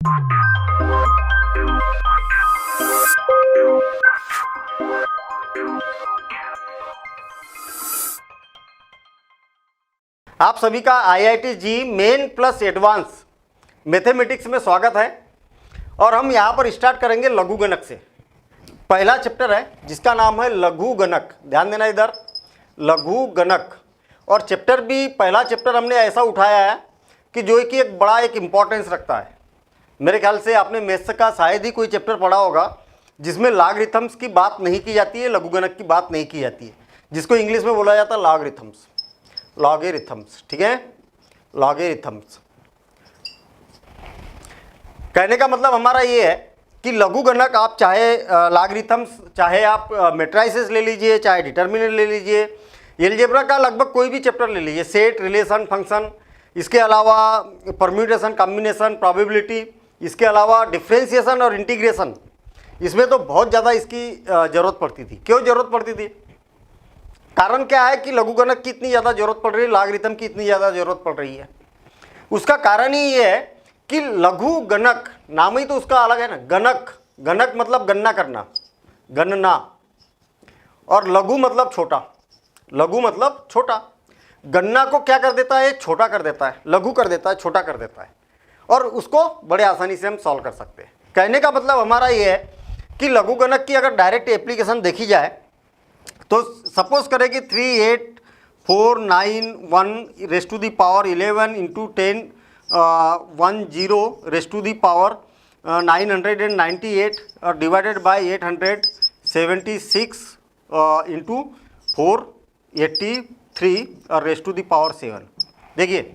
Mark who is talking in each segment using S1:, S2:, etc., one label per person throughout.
S1: आप सभी का IIT जी मेन प्लस एडवांस मैथमेटिक्स में स्वागत है। और हम यहाँ पर स्टार्ट करेंगे लघु गणक से। पहला चैप्टर है जिसका नाम है लघु गणक। ध्यान देना इधर, लघु गणक। और चैप्टर भी, पहला चैप्टर हमने ऐसा उठाया है कि जो कि एक बड़ा एक इम्पॉर्टेंस रखता है। मेरे ख्याल से आपने मैथ्स का शायद ही कोई चैप्टर पढ़ा होगा जिसमें लॉगरिथम्स की बात नहीं की जाती है, लघु गणक की बात नहीं की जाती है, जिसको इंग्लिश में बोला जाता है लॉगरिथम्स। लॉगरिथम्स, ठीक है, लॉगरिथम्स। कहने का मतलब हमारा ये है कि लघु गणक आप चाहे लॉगरिथम्स, चाहे आप मैट्रिसेस ले लीजिए, चाहे डिटर्मिनेंट ले लीजिए, अलजेब्रा का लगभग कोई भी चैप्टर ले लीजिए, सेट, रिलेशन, फंक्शन, इसके अलावा परम्यूटेशन, कॉम्बिनेशन, प्रोबेबिलिटी, इसके अलावा डिफ्रेंशिएशन और इंटीग्रेशन, इसमें तो बहुत ज़्यादा इसकी ज़रूरत पड़ती थी। क्यों ज़रूरत पड़ती थी? कारण क्या है कि लघु गणक की इतनी ज़्यादा ज़रूरत पड़ रही है, लॉगरिथम की इतनी ज़्यादा ज़रूरत पड़ रही है? उसका कारण ही ये है कि लघु गणक, नाम ही तो उसका अलग है ना, गणक। गणक मतलब गणना करना, गणना, और लघु मतलब छोटा। लघु मतलब छोटा। गणना को क्या कर देता है? छोटा कर देता है, लघु कर देता है, छोटा कर देता है, और उसको बड़े आसानी से हम सॉल्व कर सकते हैं। कहने का मतलब हमारा ये है कि लघु गणक की अगर डायरेक्ट एप्लीकेशन देखी जाए तो सपोज करें कि 38491 raise to the power 11 into 10 10 raise to the power 998 और डिवाइडेड बाय 876 इंटू 483 और रेस टू दी पावर 7। देखिए,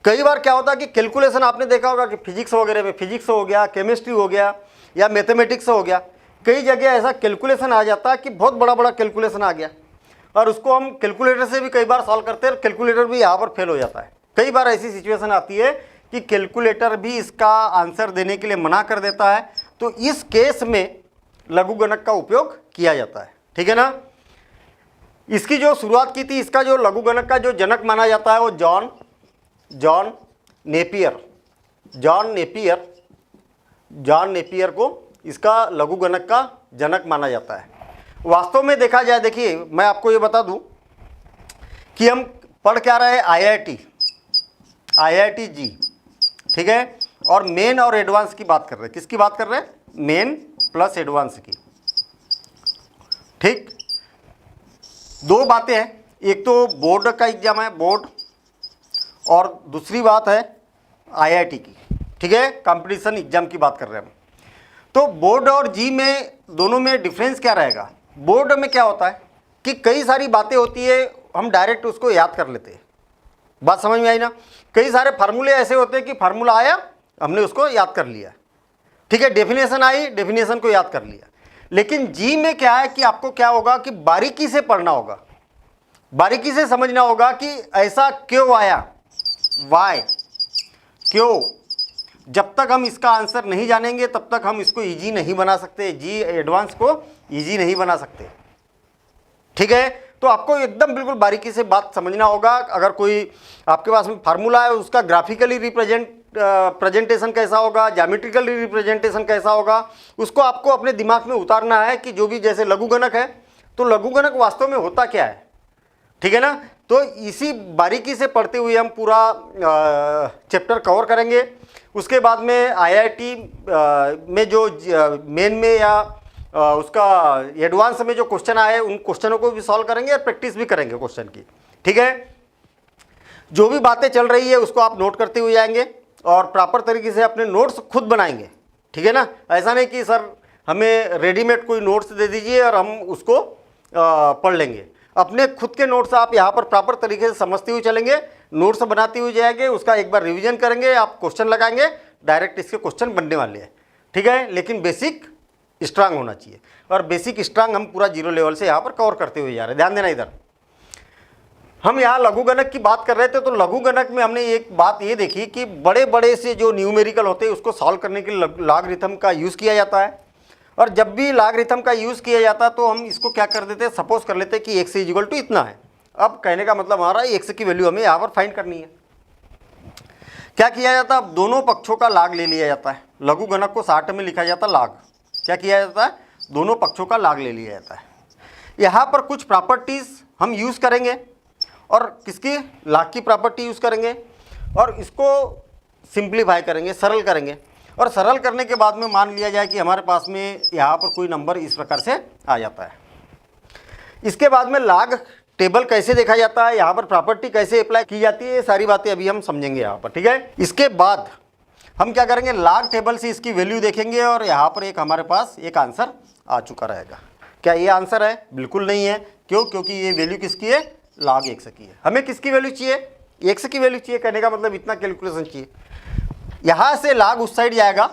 S1: कई बार क्या होता है कि कैलकुलेशन आपने देखा होगा कि फिजिक्स वगैरह में, फिजिक्स हो गया, केमिस्ट्री हो गया, या मैथमेटिक्स हो गया, कई जगह ऐसा कैलकुलेशन आ जाता है कि बहुत बड़ा बड़ा कैलकुलेशन आ गया और उसको हम कैलकुलेटर से भी कई बार सॉल्व करते हैं, कैलकुलेटर भी यहाँ पर फेल हो जाता है। कई बार ऐसी सिचुएशन आती है कि कैलकुलेटर भी इसका आंसर देने के लिए मना कर देता है, तो इस केस में लघु गणक का उपयोग किया जाता है। ठीक है ना? इसकी जो शुरुआत की थी, इसका जो लघु गणक का जो जनक माना जाता है वो जॉन नेपियर को इसका लघु गणक का जनक माना जाता है। वास्तव में देखा जाए, देखिए मैं आपको ये बता दूं कि हम पढ़ क्या रहे हैं, IIT जी, ठीक है, और मेन और एडवांस की बात कर रहे हैं। किसकी बात कर रहे हैं? मेन प्लस एडवांस की। ठीक, दो बातें हैं, एक तो बोर्ड का एग्जाम है, बोर्ड, और दूसरी बात है IIT की। ठीक है, कंपटीशन एग्जाम की बात कर रहे हैं हम। तो बोर्ड और जी में, दोनों में डिफरेंस क्या रहेगा? बोर्ड में क्या होता है कि कई सारी बातें होती है, हम डायरेक्ट उसको याद कर लेते हैं। बात समझ में आई ना? कई सारे फार्मूले ऐसे होते हैं कि फार्मूला आया, हमने उसको याद कर लिया, ठीक है, डेफिनेशन आई, डेफिनेशन को याद कर लिया। लेकिन जी में क्या है कि आपको क्या होगा कि बारीकी से पढ़ना होगा, बारीकी से समझना होगा कि ऐसा क्यों आया, वाई, क्यों। जब तक हम इसका आंसर नहीं जानेंगे तब तक हम इसको इजी नहीं बना सकते, जी एडवांस को इजी नहीं बना सकते। ठीक है, तो आपको एकदम बिल्कुल बारीकी से बात समझना होगा। अगर कोई आपके पास में फार्मूला है, उसका ग्राफिकली प्रेजेंटेशन कैसा होगा, ज्योमेट्रिकली रिप्रेजेंटेशन कैसा होगा, उसको आपको अपने दिमाग में उतारना है कि जो भी, जैसे लघु गणक है, तो लघु गणक वास्तव में होता क्या है। ठीक है ना? तो इसी बारीकी से पढ़ते हुए हम पूरा चैप्टर कवर करेंगे। उसके बाद में IIT में जो मेन में या उसका एडवांस में जो क्वेश्चन आए, उन क्वेश्चनों को भी सॉल्व करेंगे और प्रैक्टिस भी करेंगे क्वेश्चन की। ठीक है, जो भी बातें चल रही है उसको आप नोट करते हुए जाएंगे और प्रॉपर तरीके से अपने नोट्स खुद बनाएंगे। ठीक है ना? ऐसा नहीं कि सर हमें रेडीमेड कोई नोट्स दे दीजिए और हम उसको पढ़ लेंगे। अपने खुद के नोट्स आप यहाँ पर प्रॉपर तरीके से समझते हुए चलेंगे, नोट्स बनाते हुए जाएंगे, उसका एक बार रिवीजन करेंगे, आप क्वेश्चन लगाएंगे, डायरेक्ट इसके क्वेश्चन बनने वाले हैं। ठीक है, लेकिन बेसिक स्ट्रांग होना चाहिए, और बेसिक स्ट्रांग हम पूरा 0 लेवल से यहाँ पर कवर करते हुए जा रहे हैं। ध्यान देना, इधर हम यहाँ लघु गणक की बात कर रहे थे, तो लघु गणक में हमने एक बात ये देखी कि बड़े बड़े से जो न्यूमेरिकल होते हैं उसको सॉल्व करने के लिए लॉगरिथम का यूज़ किया जाता है। और जब भी लॉगरिथम का यूज़ किया जाता है तो हम इसको क्या कर देते हैं, सपोज कर लेते हैं कि x इक्वल टू इतना है। अब कहने का मतलब हमारा x की वैल्यू हमें यहाँ पर फाइंड करनी है। क्या किया जाता है, दोनों पक्षों का लाग ले लिया जाता है। लघु गणक को 60 में लिखा जाता है लाग। क्या किया जाता है, दोनों पक्षों का लाग ले लिया जाता है। यहाँ पर कुछ प्रॉपर्टीज हम यूज़ करेंगे और किसकी, लाग की प्रॉपर्टी यूज़ करेंगे और इसको सिंप्लीफाई करेंगे, सरल करेंगे। और सरल करने के बाद में मान लिया जाए कि हमारे पास में यहाँ पर कोई नंबर इस प्रकार से आ जाता है। इसके बाद में लाग टेबल कैसे देखा जाता है, यहाँ पर प्रॉपर्टी कैसे अप्लाई की जाती है, ये सारी बातें अभी हम समझेंगे यहाँ पर, ठीक है। इसके बाद हम क्या करेंगे, लाग टेबल से इसकी वैल्यू देखेंगे और यहाँ पर एक हमारे पास एक आंसर आ चुका रहेगा। क्या ये आंसर है, बिल्कुल नहीं है। क्यों, क्योंकि ये वैल्यू किसकी है, लाग x की है। हमें किसकी वैल्यू चाहिए, x की वैल्यू चाहिए। कहने का मतलब इतना कैलकुलेशन चाहिए। यहाँ से लाग उस साइड जाएगा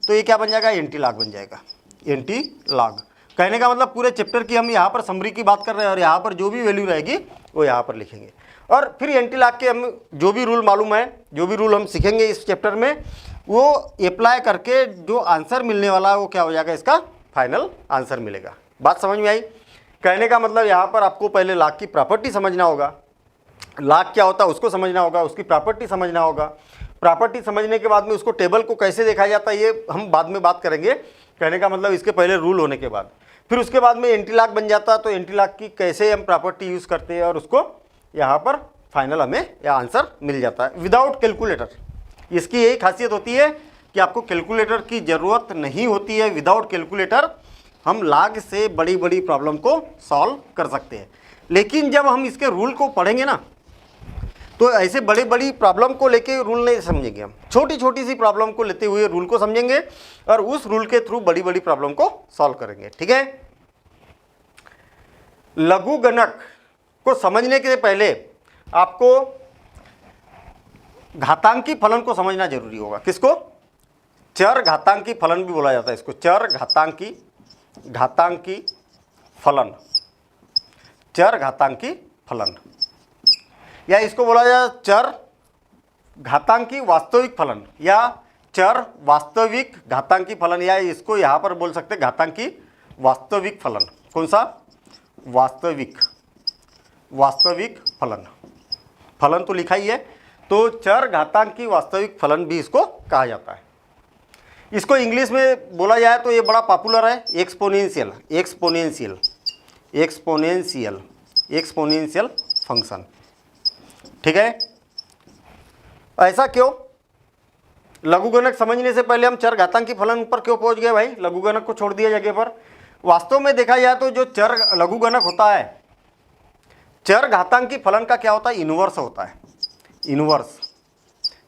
S1: तो ये क्या बन जाएगा, एंटी लाग बन जाएगा, एंटी लाग। कहने का मतलब पूरे चैप्टर की हम यहाँ पर समरी की बात कर रहे हैं और यहाँ पर जो भी वैल्यू रहेगी वो यहाँ पर लिखेंगे। और फिर एंटी लाग के हम जो भी रूल मालूम है, जो भी रूल हम सीखेंगे इस चैप्टर में, वो अप्लाई करके जो आंसर मिलने वाला है वो क्या हो जाएगा, इसका फाइनल आंसर मिलेगा। बात समझ में आई। कहने का मतलब यहाँ पर आपको पहले लाग की प्रॉपर्टी समझना होगा, लाग क्या होता है उसको समझना होगा, उसकी प्रॉपर्टी समझना होगा। प्रॉपर्टी समझने के बाद में उसको टेबल को कैसे देखा जाता है ये हम बाद में बात करेंगे। कहने का मतलब इसके पहले रूल होने के बाद फिर उसके बाद में एंटी लाग बन जाता है, तो एंटी लाग की कैसे हम प्रॉपर्टी यूज़ करते हैं और उसको यहाँ पर फाइनल हमें यह आंसर मिल जाता है विदाउट कैलकुलेटर। इसकी यही खासियत होती है कि आपको कैलकुलेटर की ज़रूरत नहीं होती है। विदाउट कैलकुलेटर हम लाग से बड़ी बड़ी प्रॉब्लम को सॉल्व कर सकते हैं। लेकिन जब हम इसके रूल को पढ़ेंगे ना, तो ऐसे बड़ी बड़ी प्रॉब्लम को लेके रूल नहीं समझेंगे, हम छोटी छोटी सी प्रॉब्लम को लेते हुए रूल को समझेंगे और उस रूल के थ्रू बड़ी बड़ी प्रॉब्लम को सॉल्व करेंगे, ठीक है। लघु गणक को समझने के पहले आपको घातांकी फलन को समझना जरूरी होगा। किसको, चर घातांकी फलन भी बोला जाता है इसको, चर घातांकी फलन, चर घातांकी फलन, या इसको बोला जाए चर घातांकी वास्तविक फलन या चर वास्तविक घातांकी फलन, या इसको यहाँ पर बोल सकते हैं घातांकी वास्तविक फलन। कौन सा, वास्तविक फलन। फलन तो लिखा ही है, तो चर घातांकी वास्तविक फलन भी इसको कहा जाता है। इसको इंग्लिश में बोला जाए तो ये बड़ा पॉपुलर है, एक्सपोनेंशियल फंक्शन, ठीक है। ऐसा क्यों, लघुगणक समझने से पहले हम चर घातांकी फलन पर क्यों पहुंच गए भाई, लघुगणक को छोड़ दिया जगह पर। वास्तव में देखा जाए तो जो चर लघुगणक होता है, चर घातांकी फलन का क्या होता है, इनवर्स होता है।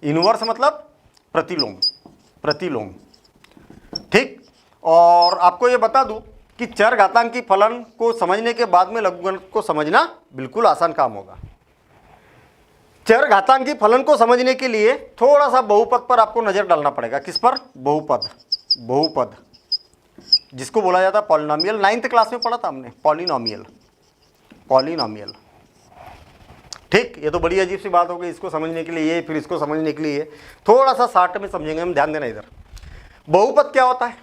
S1: इनवर्स मतलब प्रतिलोम, ठीक। और आपको ये बता दूं कि चर घातांकी फलन को समझने के बाद में लघुगणक को समझना बिल्कुल आसान काम होगा। चर घातांकी फलन को समझने के लिए थोड़ा सा बहुपद पर आपको नजर डालना पड़ेगा। किस पर, बहुपद जिसको बोला जाता है पॉलिनोमियल। 9th क्लास में पढ़ा था हमने पॉलिनोमियल, ठीक। ये तो बड़ी अजीब सी बात हो गई, इसको समझने के लिए ये, फिर इसको समझने के लिए थोड़ा सा शार्ट में समझेंगे हम, ध्यान देना इधर। बहुपद क्या होता है,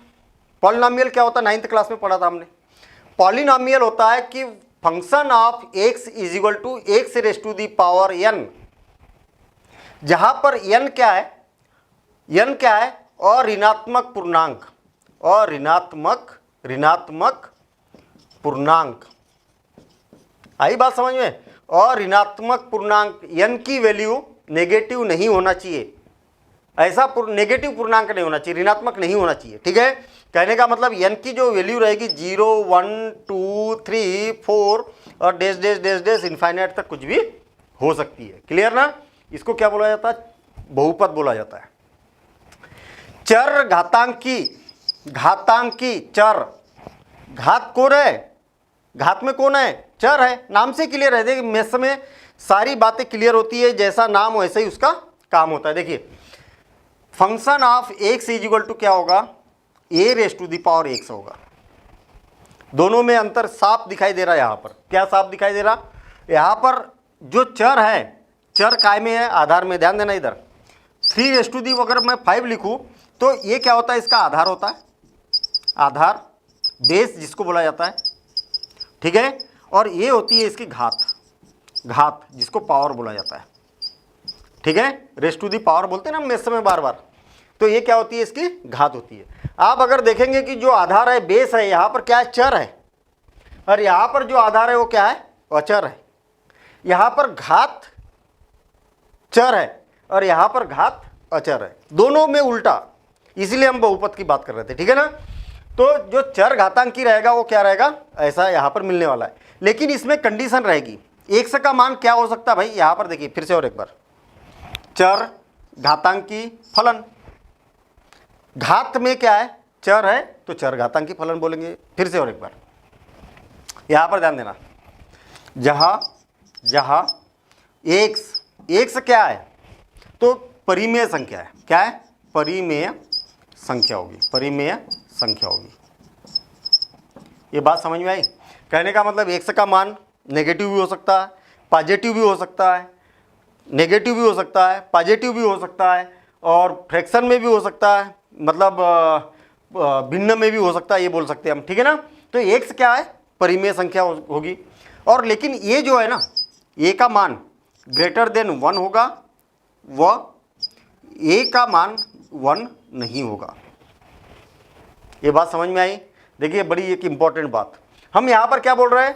S1: पॉलिनोमियल क्या होता है, 9th क्लास में पढ़ा था हमने। पॉलिनोमियल होता है कि function of x is equal to x raise to the power n, जहां पर n क्या है, और ऋणात्मक पूर्णांक। आई बात समझ में। और ऋणात्मक पूर्णांक n की वैल्यू नेगेटिव नहीं होना चाहिए, ऐसा नेगेटिव पूर्णांक नहीं होना चाहिए, ऋणात्मक नहीं होना चाहिए, ठीक है। कहने का मतलब n की जो वैल्यू रहेगी 0, 1, 2, 3, 4 और dash dash dash dash infinite तक कुछ भी हो सकती है। क्लियर ना। इसको क्या बोला जाता है, बहुपद बोला जाता है। चर घातांकी चर, घात कौन है, घात में कौन है, चर है। नाम से क्लियर है, देखिए मैथ्स में सारी बातें क्लियर होती है, जैसा नाम वैसे ही उसका काम होता है। देखिए function of x is equal to क्या होगा, a raise to the power x होगा। दोनों में अंतर साफ दिखाई दे रहा है। यहाँ पर क्या साफ दिखाई दे रहा, यहाँ पर जो चर है, चर काय में है, आधार में। ध्यान देना इधर 3 रेज़ टू दी अगर मैं 5 लिखूँ तो ये क्या होता है, इसका आधार होता है, आधार बेस जिसको बोला जाता है, ठीक है। और ये होती है इसकी घात जिसको पावर बोला जाता है, ठीक है, रेस्ट टू दी पावर बोलते हैं ना हम इस समय बार बार। तो ये क्या होती है, इसकी घात होती है। आप अगर देखेंगे कि जो आधार है, बेस है, यहाँ पर क्या है, चर है, और यहाँ पर जो आधार है वो क्या है, अचर है। यहाँ पर घात चर है और यहाँ पर घात अचर है, दोनों में उल्टा, इसीलिए हम बहुपद की बात कर रहे थे, ठीक है ना। तो जो चर घातांकी रहेगा वो क्या रहेगा, ऐसा यहाँ पर मिलने वाला है। लेकिन इसमें कंडीशन रहेगी, x का मान क्या हो सकता है भाई, यहाँ पर देखिए फिर से और एक बार, चर घातांकी फलन, घात में क्या है, चर है, तो चर घातांकी फलन बोलेंगे। फिर से और एक बार यहाँ पर ध्यान देना, जहाँ जहाँ x क्या है, तो परिमेय संख्या है, क्या है, परिमेय संख्या होगी, परिमेय संख्या होगी। ये बात समझ में आई। कहने का मतलब x का मान नेगेटिव भी हो सकता है, पॉजिटिव भी हो सकता है, नेगेटिव भी हो सकता है, पॉजिटिव भी हो सकता है, और फ्रैक्शन में भी हो सकता है, मतलब भिन्न में भी हो सकता है, ये बोल सकते हैं हम, ठीक है ना। तो x क्या है, परिमेय संख्या होगी। और लेकिन ये जो है ना, a का मान ग्रेटर देन 1 होगा, वह a का मान 1 नहीं होगा। ये बात समझ में आई। देखिए बड़ी एक इंपॉर्टेंट बात, हम यहाँ पर क्या बोल रहे हैं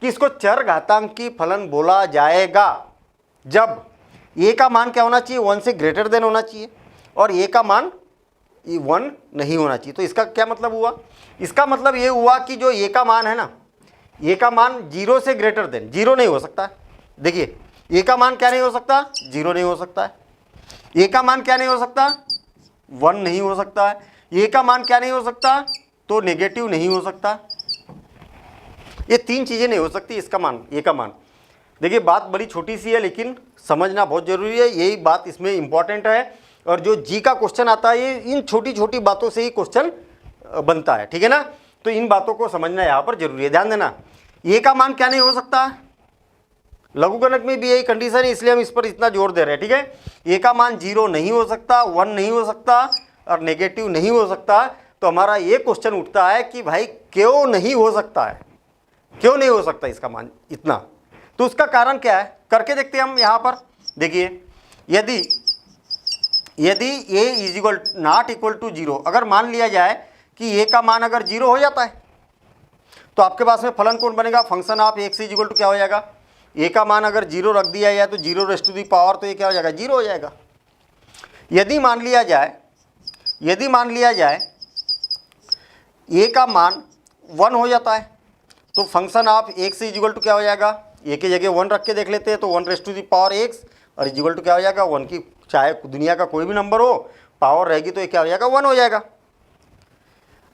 S1: कि इसको चर घातांकी फलन बोला जाएगा जब a का मान क्या होना चाहिए, 1 से ग्रेटर देन होना चाहिए, और a का मान 1 नहीं होना चाहिए। तो इसका क्या मतलब हुआ, इसका मतलब ये हुआ कि जो a का मान है ना, a का मान 0 से ग्रेटर देन, 0 नहीं हो सकता है। देखिए a का मान क्या नहीं हो सकता, 0 नहीं हो सकता है। a का मान क्या नहीं हो सकता, 1 नहीं हो सकता है। a का मान क्या नहीं हो सकता, तो नेगेटिव नहीं हो सकता। ये 3 चीज़ें नहीं हो सकती इसका मान, a का मान। देखिए बात बड़ी छोटी सी है लेकिन समझना बहुत जरूरी है, यही बात इसमें इंपॉर्टेंट है। और जो जी का क्वेश्चन आता है, ये इन छोटी छोटी बातों से ही क्वेश्चन बनता है, ठीक है ना। तो इन बातों को समझना यहाँ पर जरूरी है, ध्यान देना। a का मान क्या नहीं हो सकता, लघुगणक में भी यही कंडीशन है, इसलिए हम इस पर इतना जोर दे रहे हैं, ठीक है। a का मान 0 नहीं हो सकता, 1 नहीं हो सकता, और नेगेटिव नहीं हो सकता। तो हमारा ये क्वेश्चन उठता है कि भाई क्यों नहीं हो सकता है, क्यों नहीं हो सकता इसका मान इतना। तो उसका कारण क्या है, करके देखते हैं हम। यहाँ पर देखिए, यदि a is equal not equal to 0, अगर मान लिया जाए कि a का मान अगर 0 हो जाता है, तो आपके पास में फलन कौन बनेगा, function of x is equal to क्या हो जाएगा, a का मान अगर 0 रख दिया जाए तो 0 रेस्ट टू दी पावर, तो ये क्या हो जाएगा, 0 हो जाएगा। यदि मान लिया जाए a का मान 1 हो जाता है, तो function of x is equal to क्या हो जाएगा, a की जगह 1 रख के देख लेते हैं, तो 1 raised to the power x, और इज इक्वल टू क्या हो जाएगा, 1 की, चाहे दुनिया का कोई भी नंबर हो, पावर रहेगी तो ये क्या हो जाएगा, 1 हो जाएगा।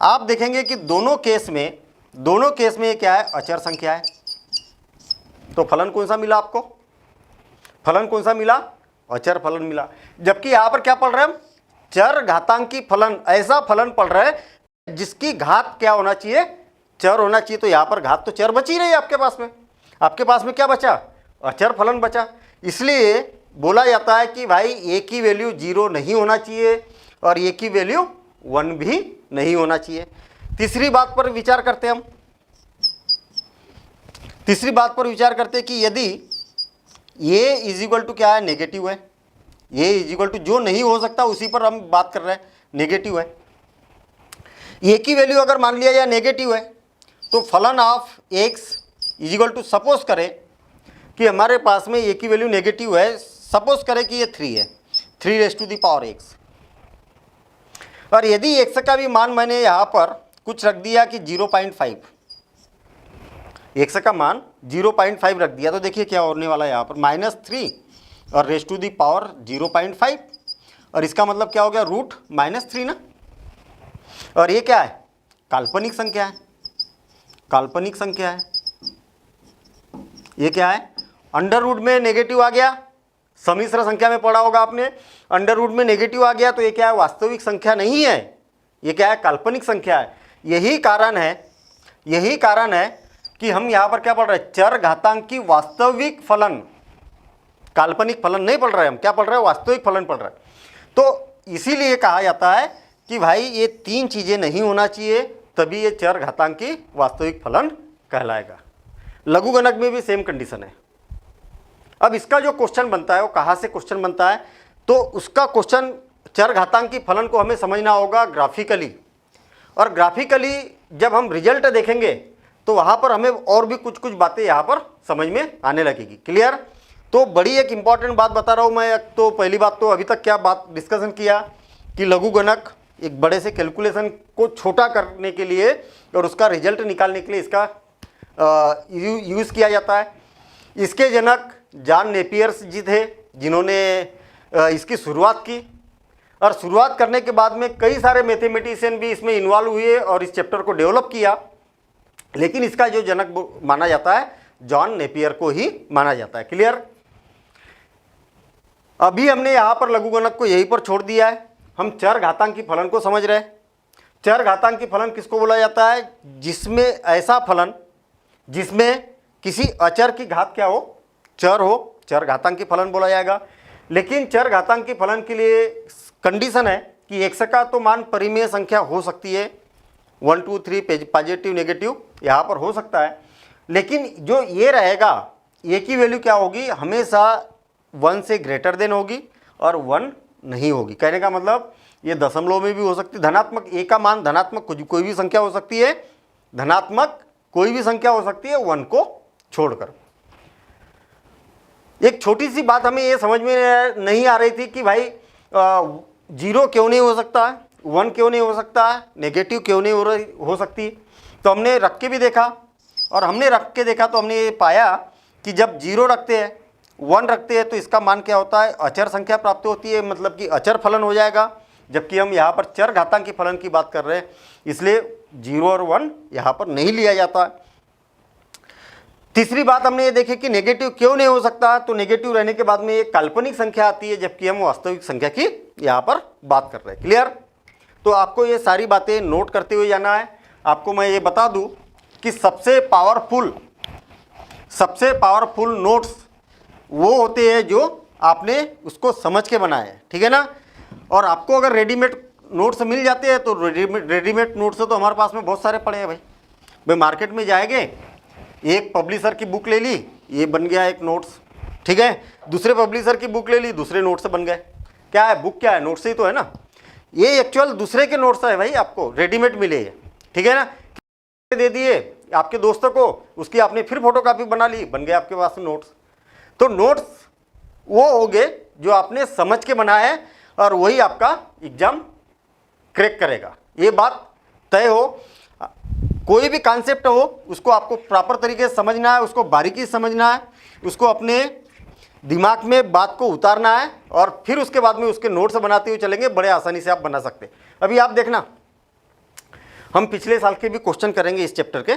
S1: आप देखेंगे कि दोनों केस में ये क्या है, अचर संख्या है। तो फलन कौन सा मिला आपको, फलन कौन सा मिला, अचर फलन मिला। जबकि यहाँ पर क्या पढ़ रहे हैं हम, चर घातांकी फलन, ऐसा फलन पढ़ रहे हैं जिसकी घात क्या होना चाहिए, चर होना चाहिए। तो यहाँ पर घात तो चर बची रही आपके पास में क्या बचा, अचर फलन बचा। इसलिए बोला जाता है कि भाई a की वैल्यू 0 नहीं होना चाहिए और a की वैल्यू 1 भी नहीं होना चाहिए। तीसरी बात पर विचार करते हैं हम, कि यदि a इज इक्वल टू क्या है, नेगेटिव है, a इज इक्वल टू जो नहीं हो सकता उसी पर हम बात कर रहे हैं, नेगेटिव है। a की वैल्यू अगर मान लिया जाए नेगेटिव है, तो फलन of x is equal to, suppose करें कि हमारे पास में a की वैल्यू नेगेटिव है, सपोज करें कि ये 3 है, 3 raised to the power x, और यदि x का भी मान मैंने यहाँ पर कुछ रख दिया कि 0.5, x का मान 0.5 रख दिया, तो देखिए क्या होने वाला है यहाँ पर, -3 और रेस्ट टू दी पावर 0.5, और इसका मतलब क्या हो गया, रूट -3 ना। और ये क्या है, काल्पनिक संख्या है, ये क्या है, अंडर रूट में नेगेटिव आ गया, सम्मिश्र संख्या में पढ़ा होगा आपने, अंडर रूट में नेगेटिव आ गया तो ये क्या है, वास्तविक संख्या नहीं है, ये क्या है, काल्पनिक संख्या है। यही कारण है कि हम यहाँ पर क्या पढ़ रहे हैं, चर घातांकी वास्तविक फलन, काल्पनिक फलन नहीं पढ़ रहे हम, क्या पढ़ रहे हैं, वास्तविक फलन पढ़ रहे हैं। तो इसीलिए कहा जाता है कि भाई ये 3 चीज़ें नहीं होना चाहिए, तभी ये चर घातांकी वास्तविक फलन कहलाएगा। लघुगणक में भी सेम कंडीशन है, अब इसका जो क्वेश्चन बनता है वो कहाँ से क्वेश्चन बनता है, तो उसका क्वेश्चन चरघातांकी फलन को हमें समझना होगा ग्राफिकली, और ग्राफिकली जब हम रिजल्ट देखेंगे तो वहाँ पर हमें और भी कुछ कुछ बातें यहाँ पर समझ में आने लगेगी। क्लियर? तो बड़ी एक इम्पॉर्टेंट बात बता रहा हूँ मैं। तो पहली बात तो अभी तक क्या बात डिस्कशन किया कि लघुगणक एक बड़े से कैलकुलेशन को छोटा करने के लिए और उसका रिजल्ट निकालने के लिए इसका यूज़ किया जाता है। इसके जनक जॉन नेपियर्स जी थे जिन्होंने इसकी शुरुआत की, और शुरुआत करने के बाद में कई सारे मैथमेटिशियन भी इसमें इन्वॉल्व हुए और इस चैप्टर को डेवलप किया, लेकिन इसका जो जनक माना जाता है जॉन नेपियर को ही माना जाता है। क्लियर? अभी हमने यहाँ पर लघुगणक को यहीं पर छोड़ दिया है, हम चरघातांकी फलन को समझ रहे हैं। चरघातांकी फलन किसको बोला जाता है? जिसमें ऐसा फलन जिसमें किसी अचर की घात क्या हो, चर हो, चरघातांकी फलन बोला जाएगा। लेकिन चरघातांकी फलन के लिए कंडीशन है कि एक्स का तो मान परिमेय संख्या हो सकती है, 1 2 3 पॉजिटिव नेगेटिव यहाँ पर हो सकता है, लेकिन जो ये रहेगा ए की वैल्यू क्या होगी, हमेशा 1 से ग्रेटर देन होगी और 1 नहीं होगी। कहने का मतलब ये दशमलव में भी हो सकती है, धनात्मक ए का मान धनात्मक कोई भी संख्या हो सकती है, धनात्मक कोई भी संख्या हो सकती है 1 को छोड़कर। एक छोटी सी बात हमें ये समझ में नहीं आ रही थी कि भाई 0 क्यों नहीं हो सकता है, 1 क्यों नहीं हो सकता है, नेगेटिव क्यों नहीं हो सकती। तो हमने रख के भी देखा, और हमने रख के देखा तो हमने ये पाया कि जब 0 रखते हैं, 1 रखते हैं तो इसका मान क्या होता है, अचर संख्या प्राप्त होती है, मतलब कि अचर फलन हो जाएगा। जबकि हम यहाँ पर चरघातांकी फलन की बात कर रहे हैं, इसलिए 0 और 1 यहाँ पर नहीं लिया जाता। तीसरी बात हमने ये देखी कि नेगेटिव क्यों नहीं हो सकता, तो नेगेटिव रहने के बाद में एक काल्पनिक संख्या आती है, जबकि हम वास्तविक संख्या की यहाँ पर बात कर रहे हैं। क्लियर? तो आपको ये सारी बातें नोट करते हुए जाना है। आपको मैं ये बता दूं कि सबसे पावरफुल नोट्स वो होते हैं जो आपने उसको समझ के बनाए हैं, ठीक है ना। और आपको अगर रेडीमेड नोट्स मिल जाते हैं तो रेडीमेड नोट्स तो हमारे पास में बहुत सारे पड़े हैं भाई मार्केट में जाएंगे, एक पब्लिशर की बुक ले ली, ये बन गया एक नोट्स, ठीक है। दूसरे पब्लिशर की बुक ले ली, दूसरे नोट्स से बन गए। क्या है बुक, क्या है नोट्स से ही तो है ना। ये एक्चुअल दूसरे के नोट्स है भाई, आपको रेडीमेड मिले हैं, ठीक है ना। दे दिए आपके दोस्तों को, उसकी आपने फिर फोटोकॉपी बना ली, बन गए आपके पास नोट्स। तो नोट्स वो हो गए जो आपने समझ के बनाया है, और वही आपका एग्जाम क्रैक करेगा। ये बात तय हो। कोई भी कॉन्सेप्ट हो उसको आपको प्रॉपर तरीके से समझना है, उसको बारीकी से समझना है, उसको अपने दिमाग में बात को उतारना है, और फिर उसके बाद में उसके नोट्स बनाते हुए चलेंगे, बड़े आसानी से आप बना सकते। अभी आप देखना, हम पिछले साल के भी क्वेश्चन करेंगे इस चैप्टर के,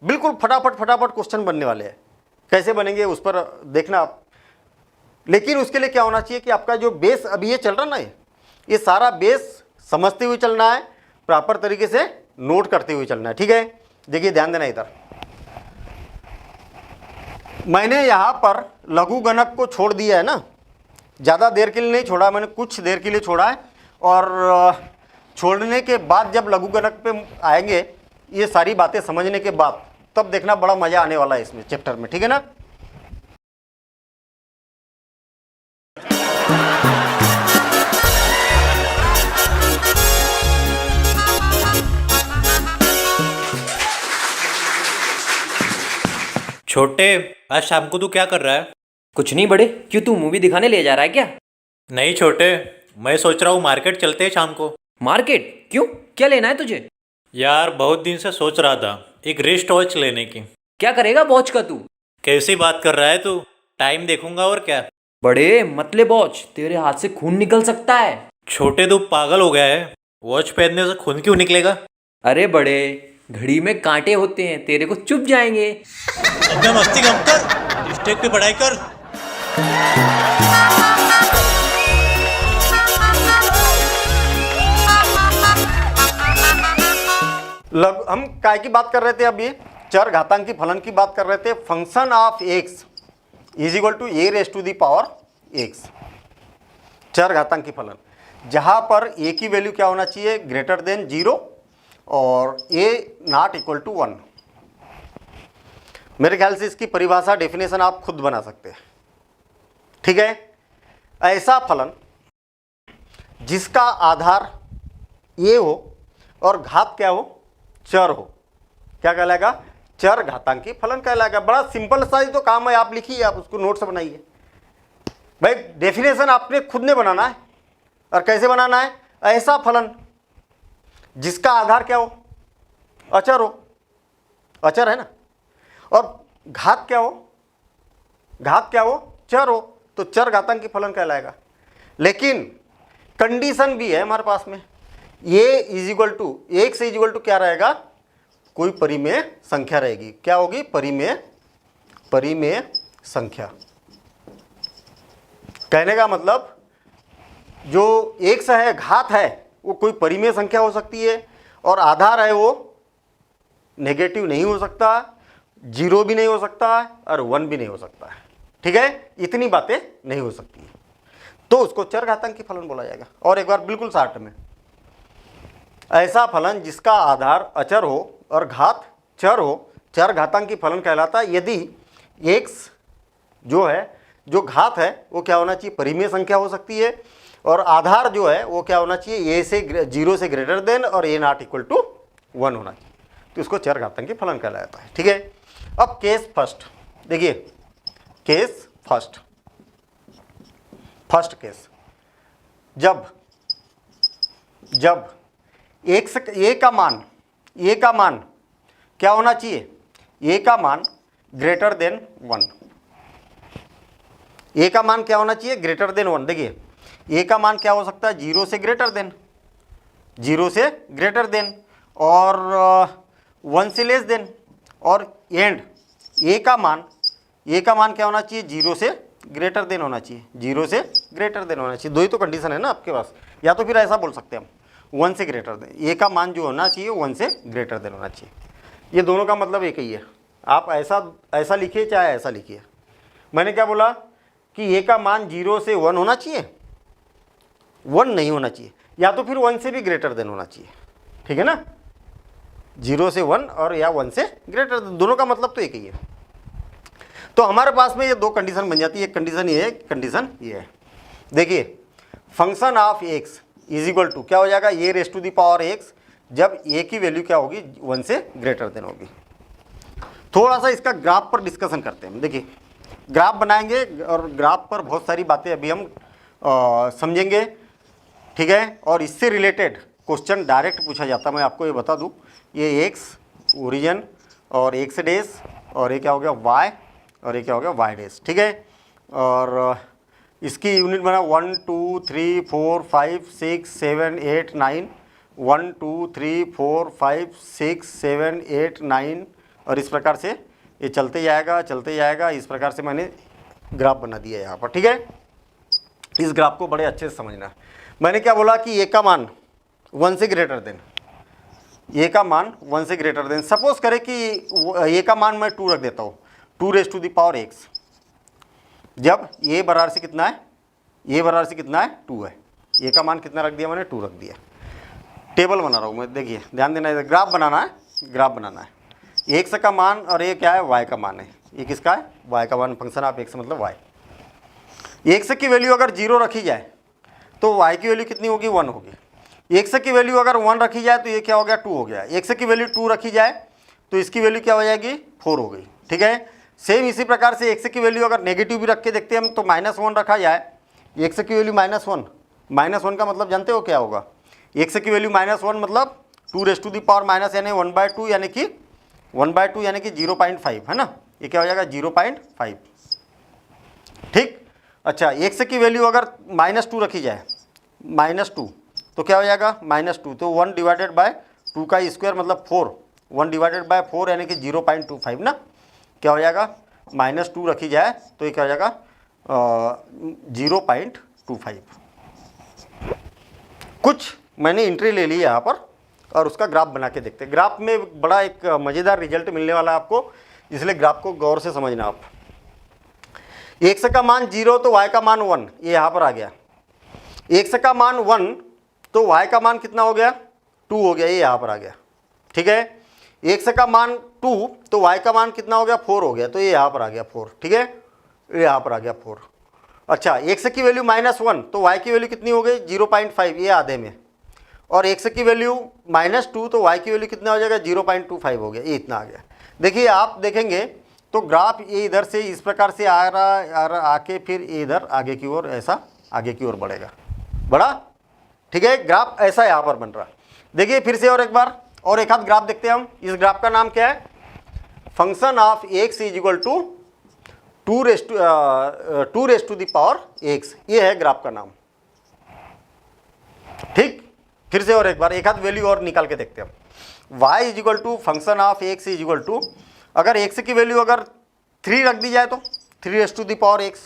S1: बिल्कुल फटाफट क्वेश्चन बनने वाले हैं। कैसे बनेंगे उस पर देखना आप। लेकिन उसके लिए क्या होना चाहिए कि आपका जो बेस अभी ये चल रहा ना, ये सारा बेस समझते हुए चलना है, प्रॉपर तरीके से नोट करते हुए चलना है, ठीक है। देखिए ध्यान देना, इधर मैंने यहाँ पर लघुगणक को छोड़ दिया है ना, ज़्यादा देर के लिए नहीं छोड़ा, मैंने कुछ देर के लिए छोड़ा है। और छोड़ने के बाद जब लघुगणक पे आएंगे, ये सारी बातें समझने के बाद, तब देखना बड़ा मज़ा आने वाला है इसमें चैप्टर में, ठीक है ना।
S2: छोटे, आज शाम को तू क्या कर रहा है?
S3: कुछ नहीं बड़े, क्यों तू मूवी दिखाने ले जा रहा है क्या?
S2: नहीं छोटे, मैं सोच रहा हूँ मार्केट चलते हैं शाम को।
S3: मार्केट? क्यों, क्या लेना है तुझे?
S2: यार बहुत दिन से सोच रहा था एक रिस्ट वॉच लेने की।
S3: क्या करेगा वॉच का तू?
S2: कैसी बात कर रहा है तू? टाइम देखूंगा और क्या।
S3: बड़े मत ले वॉच, तेरे हाथ से खून निकल सकता है।
S2: छोटे तू पागल हो गया है, वॉच पहनने से खून क्यों निकलेगा?
S3: अरे बड़े, घड़ी में कांटे होते हैं, तेरे को चुभ जाएंगे।
S2: अपना मस्ती कम कर, स्टेज पे पढ़ाई कर।
S1: हम काय की बात कर रहे थे अभी, चरघातांकी फलन की बात कर रहे थे। Function of x is equal to a raise to the power x, चरघातांकी फलन, जहाँ पर ए की वैल्यू क्या होना चाहिए, ग्रेटर देन 0 और ए नॉट इक्वल टू 1। मेरे ख्याल से इसकी परिभाषा डेफिनेशन आप खुद बना सकते हैं, ठीक है। ऐसा फलन जिसका आधार ये हो और घात क्या हो, चर हो, क्या कहलाएगा, चर घातांकी फलन कहलाएगा। बड़ा सिंपल सा ही तो काम है, आप लिखिए, आप उसको नोट्स बनाइए। भाई डेफिनेशन आपने खुद ने बनाना है, और कैसे बनाना है, ऐसा फलन जिसका आधार क्या हो, अचर हो, अचर है ना, और घात क्या हो, घात क्या हो, चर हो, तो चर घातांकी फलन कहलाएगा। लेकिन कंडीशन भी है हमारे पास में, ये इज इक्वल टू, एक से इज इक्वल टू क्या रहेगा, कोई परिमेय संख्या रहेगी। क्या होगी, परिमेय संख्या। कहने का मतलब जो एक से है, घात है, वो कोई परिमेय संख्या हो सकती है, और आधार है वो नेगेटिव नहीं हो सकता, 0 भी नहीं हो सकता और 1 भी नहीं हो सकता है। ठीक है, इतनी बातें नहीं हो सकती है, तो उसको चर घातांकी फलन बोला जाएगा। और एक बार बिल्कुल शार्ट में, ऐसा फलन जिसका आधार अचर हो और घात चर हो, चर घातांकी फलन कहलाता है। यदि x जो है, जो घात है, वो क्या होना चाहिए, परिमेय संख्या हो सकती है, और आधार जो है वो क्या होना चाहिए, a से 0 से ग्रेटर देन और a नॉट इक्वल टू 1 होना चाहिए, तो इसको चर घातांकी फलन कहलाता है। ठीक है। अब केस फर्स्ट देखिए, केस फर्स्ट केस, जब a का मान क्या होना चाहिए, a का मान ग्रेटर देन 1, a का मान क्या होना चाहिए, ग्रेटर देन 1। देखिए a का मान क्या हो सकता है, 0 से ग्रेटर देन और 1 से लेस देन, और एंड a का मान क्या होना चाहिए, 0 से ग्रेटर देन होना चाहिए, 0 से ग्रेटर देन होना चाहिए। दो ही तो कंडीशन है ना आपके पास, या तो फिर ऐसा बोल सकते हैं हम 1 से ग्रेटर देन, a का मान जो होना चाहिए 1 से ग्रेटर देन होना चाहिए। ये दोनों का मतलब एक ही है, आप ऐसा लिखिए चाहे ऐसा लिखिए। मैंने क्या बोला कि a का मान 0 से 1 होना चाहिए, 1 नहीं होना चाहिए, या तो फिर 1 से भी ग्रेटर देन होना चाहिए। ठीक है ना, 0 से 1 और या 1 से ग्रेटर देन, दोनों का मतलब तो एक ही है। तो हमारे पास में ये दो कंडीशन बन जाती है, एक कंडीशन ये है, एक कंडीशन ये है। देखिए function of x is equal to क्या हो जाएगा, a raise to the power x, जब a की वैल्यू क्या होगी, 1 से ग्रेटर देन होगी। थोड़ा सा इसका ग्राफ पर डिस्कशन करते हैं। देखिए ग्राफ बनाएंगे, और ग्राफ पर बहुत सारी बातें अभी हम समझेंगे। ठीक है, और इससे रिलेटेड क्वेश्चन डायरेक्ट पूछा जाता है। मैं आपको ये बता दूं, ये x ओरिजिन और x डेस, और ये क्या हो गया y, और ये क्या हो गया y डेस। ठीक है, और इसकी यूनिट बना 1 2 3 4 5 6 7 8 9, 1 2 3 4 5 6 7 8 9, और इस प्रकार से ये चलते जाएगा। इस प्रकार से मैंने ग्राफ बना दिया यहाँ पर। ठीक है, इस ग्राफ को बड़े अच्छे से समझना। मैंने क्या बोला कि a का मान 1 से ग्रेटर देन, a का मान 1 से ग्रेटर देन, सपोज करें कि a का मान मैं 2 रख देता हूँ, 2 raise to the power x, जब a बराबर से कितना है, a बराबर से कितना है, 2 है। a का मान कितना रख दिया मैंने, 2 रख दिया। टेबल बना रहा हूँ मैं, देखिए ध्यान देना है, ग्राफ बनाना है। x का मान और ये क्या है, y का मान है। ये किसका है, y का मान, फंक्शन ऑफ x मतलब y। x की वैल्यू अगर 0 रखी जाए तो y की वैल्यू कितनी होगी, 1 होगी। x की वैल्यू अगर 1 रखी जाए तो ये क्या हो गया, 2 हो गया। x की वैल्यू 2 रखी जाए तो इसकी वैल्यू क्या हो जाएगी, 4 हो गई। ठीक है, सेम इसी प्रकार से x की वैल्यू अगर नेगेटिव भी रख के देखते हैं हम, तो -1 रखा जाए, x की वैल्यू -1 का मतलब जानते हो क्या होगा, x की वैल्यू -1 मतलब 2 raise to the power minus, यानी 1/2, यानी कि 0.5 है ना, ये क्या हो जाएगा, 0.5। ठीक, अच्छा x की वैल्यू अगर -2 रखी जाए, -2, तो क्या हो जाएगा, -2, तो 1 डिवाइडेड बाय 2 का स्क्वायर मतलब 4, 1 डिवाइडेड बाय 4 यानी कि 0.25 ना, क्या हो जाएगा, -2 रखी जाए तो ये क्या हो जाएगा, 0.25। कुछ मैंने एंट्री ले ली यहाँ पर, और उसका ग्राफ बना के देखते हैं। ग्राफ में बड़ा एक मज़ेदार रिजल्ट मिलने वाला है आपको, इसलिए ग्राफ को गौर से समझना आप। x का मान 0 तो y का मान 1, ये यहाँ पर आ गया। x का मान 1 तो y का मान कितना हो गया, 2 हो गया, ये यहाँ पर आ गया। ठीक है, x का मान 2 तो y का मान कितना हो गया, 4 हो गया, तो ये यहाँ पर आ गया 4। ठीक है, ये यहाँ पर आ गया 4। अच्छा, x की वैल्यू -1 तो y की वैल्यू कितनी हो गई 0.5, ये आधे में। और x की वैल्यू -2 तो y की वैल्यू कितना हो जाएगा 0.25 हो गया, ये इतना आ गया। देखिए आप देखेंगे तो ग्राफ ये इधर से इस प्रकार से आ रहा आके फिर ये इधर आगे की ओर ऐसा आगे की ओर बढ़ेगा, बढ़ा, ठीक है। ग्राफ ऐसा यहाँ पर बन रहा। देखिए फिर से और एक बार और एक आध ग्राफ देखते हैं हम। इस ग्राफ का नाम क्या है, function of x is equal to 2 raise to the power x, ये है ग्राफ का नाम, ठीक। फिर से और एक बार एक आध वैल्यू और निकाल के देखते हैं हम। y is equal to function of x is equal to, अगर x की वैल्यू अगर 3 रख दी जाए तो 3 raise to the power x,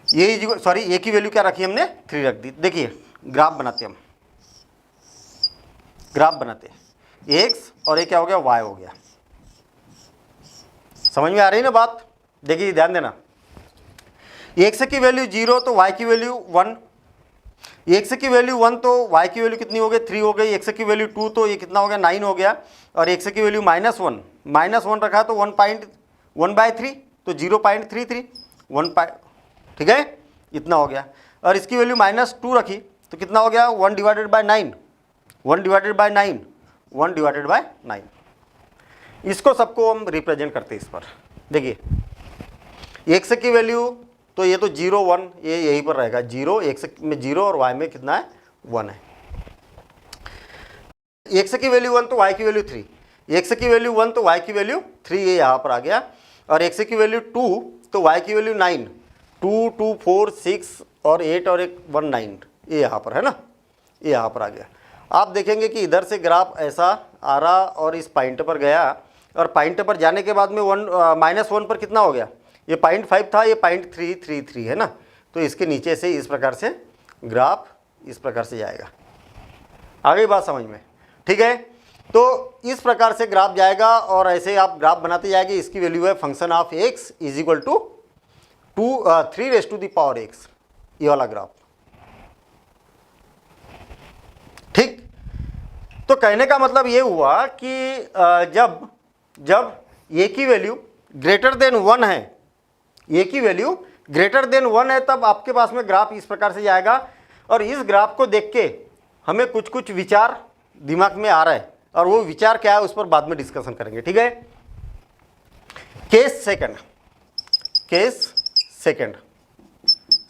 S1: ये सॉरी a की वैल्यू क्या रखी हमने 3 रख दी। देखिए ग्राफ बनाते हम, ग्राफ बनाते हैं, x और ये क्या हो गया y हो गया। समझ में आ रही ना बात। देखिए ध्यान देना, x की वैल्यू 0 तो y की वैल्यू 1, x की वैल्यू 1 तो y की वैल्यू कितनी हो गई 3 हो गई, x की वैल्यू 2 तो ये कितना हो गया 9 हो गया, और x की वैल्यू -1 रखा तो 1/3 तो 0.33 ठीक है, इतना हो गया। और इसकी वैल्यू -2 रखी तो कितना हो गया 1/9, 1/9। इसको सबको हम रिप्रेजेंट करते हैं इस पर। देखिए x की वैल्यू तो ये तो 0 1 ये यहीं पर रहेगा, 0 x में 0 और y में कितना है 1 है। x की वैल्यू 1 तो y की वैल्यू 3, x की वैल्यू 1 तो y की वैल्यू 3, ये यहाँ पर आ गया। और x की वैल्यू 2 तो y की वैल्यू 9, 2 2 4 6 और 8 और 1 9, ये यहाँ पर है ना, ये यहाँ पर आ गया। आप देखेंगे कि इधर से ग्राफ ऐसा आ रहा और इस पॉइंट पर गया, और पॉइंट पर जाने के बाद में -1 पर कितना हो गया, ये 0.5 था, ये 0.333 है ना। तो इसके नीचे से इस प्रकार से ग्राफ इस प्रकार से जाएगा। आ गई बात समझ में, ठीक है। तो इस प्रकार से ग्राफ जाएगा और ऐसे आप ग्राफ बनाते जाएंगे। इसकी वैल्यू है function of x is equal to 3 raise to the power x, ये वाला ग्राफ, ठीक। तो कहने का मतलब ये हुआ कि जब a की वैल्यू ग्रेटर देन 1 है, a की वैल्यू ग्रेटर देन 1 है, तब आपके पास में ग्राफ इस प्रकार से जाएगा। और इस ग्राफ को देख के हमें कुछ कुछ विचार दिमाग में आ रहा है, और वो विचार क्या है उस पर बाद में डिस्कशन करेंगे, ठीक है। केस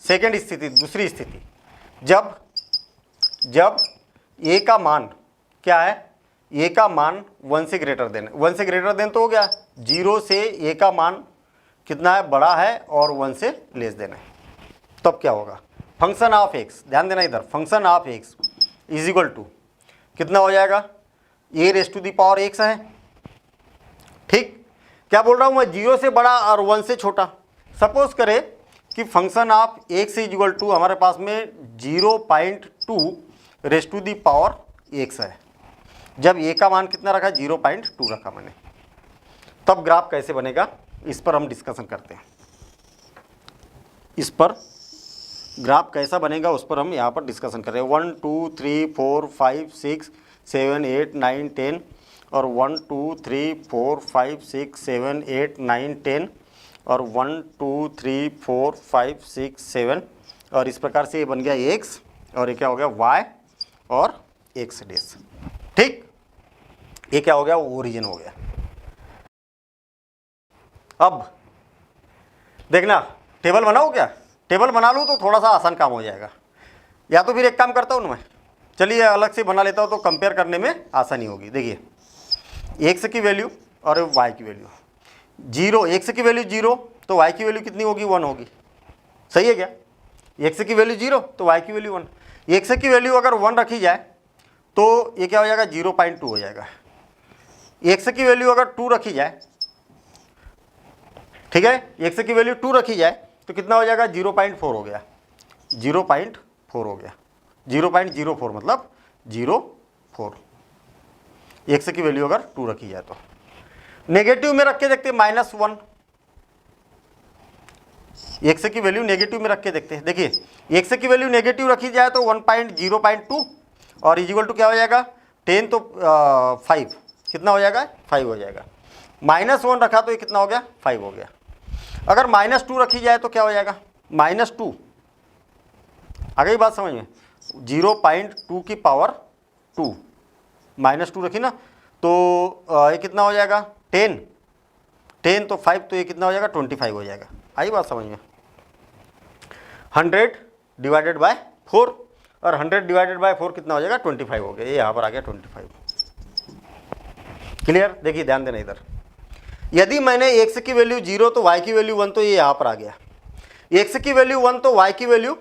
S1: सेकंड स्थिति, दूसरी स्थिति, जब a का मान क्या है, a का मान 1 से ग्रेटर देन, 1 से ग्रेटर देन तो हो गया 0 से a का मान कितना है बड़ा है और 1 से लेस देन है, तब क्या होगा फंक्शन ऑफ x, ध्यान देना इधर, function of x is equal to कितना हो जाएगा a raise to the power x है, ठीक। क्या बोल रहा हूँ मैं, 0 से बड़ा और 1 से छोटा। सपोज करें कि function of x is equal to हमारे पास में 0.2 raise to the power x है। जब a का मान कितना रखा 0.2 रखा मैंने, तब ग्राफ कैसे बनेगा इस पर हम डिस्कशन करते हैं। इस पर ग्राफ कैसा बनेगा उस पर हम यहाँ पर डिस्कशन कर रहे हैं। 1 2 3 4 5 6 7 8 9 10 और 1 2 3 4 5 6 7 8 9 10 और 1 2 3 4 5 6 7 और इस प्रकार से ये बन गया x और ये क्या हो गया y और x डेस, ठीक। ये क्या हो गया ओरिजिन हो गया। अब देखना टेबल बनाओ, क्या टेबल बना लूँ तो थोड़ा सा आसान काम हो जाएगा, या तो फिर एक काम करता हूँ मैं, चलिए अलग से बना लेता हूँ तो कंपेयर करने में आसानी होगी। देखिए x की वैल्यू और y की वैल्यू 0, x की वैल्यू 0 तो y की वैल्यू कितनी होगी 1 होगी, सही है क्या। x की वैल्यू 0 तो y की वैल्यू 1, x की वैल्यू अगर 1 रखी जाए तो ये क्या हो जाएगा 0.2 हो जाएगा। x की वैल्यू अगर 2 रखी जाए, ठीक है, x की वैल्यू 2 रखी जाए तो कितना हो जाएगा 0.4 हो गया, 0.4 हो गया, 0.04 मतलब 0.4। x की वैल्यू अगर 2 रखी जाए तो नेगेटिव में रख के देखते हैं -1, x की वैल्यू नेगेटिव में रख के देखते हैं। देखिए x की वैल्यू नेगेटिव रखी जाए तो 1.0.2 और इजिकल टू क्या हो जाएगा 10 तो 5 कितना हो जाएगा 5 हो जाएगा। -1 रखा तो ये कितना हो गया 5 हो गया। अगर -2 रखी जाए तो क्या हो जाएगा, -2, आ गई बात समझ में, 0.2 की पावर 2, -2 रखी ना, तो ये कितना हो जाएगा 10 तो 5, तो ये कितना हो जाएगा 25 हो जाएगा। आई बात समझ में। 100 डिवाइडेड बाय 4, और 100 डिवाइडेड बाय 4 कितना हो जाएगा 25 हो गया, ये यहाँ पर आ गया 25। क्लियर। देखिए ध्यान देना इधर, यदि मैंने x की वैल्यू 0 तो y की वैल्यू 1, तो ये यहाँ पर आ गया, x की वैल्यू 1 तो y की वैल्यू,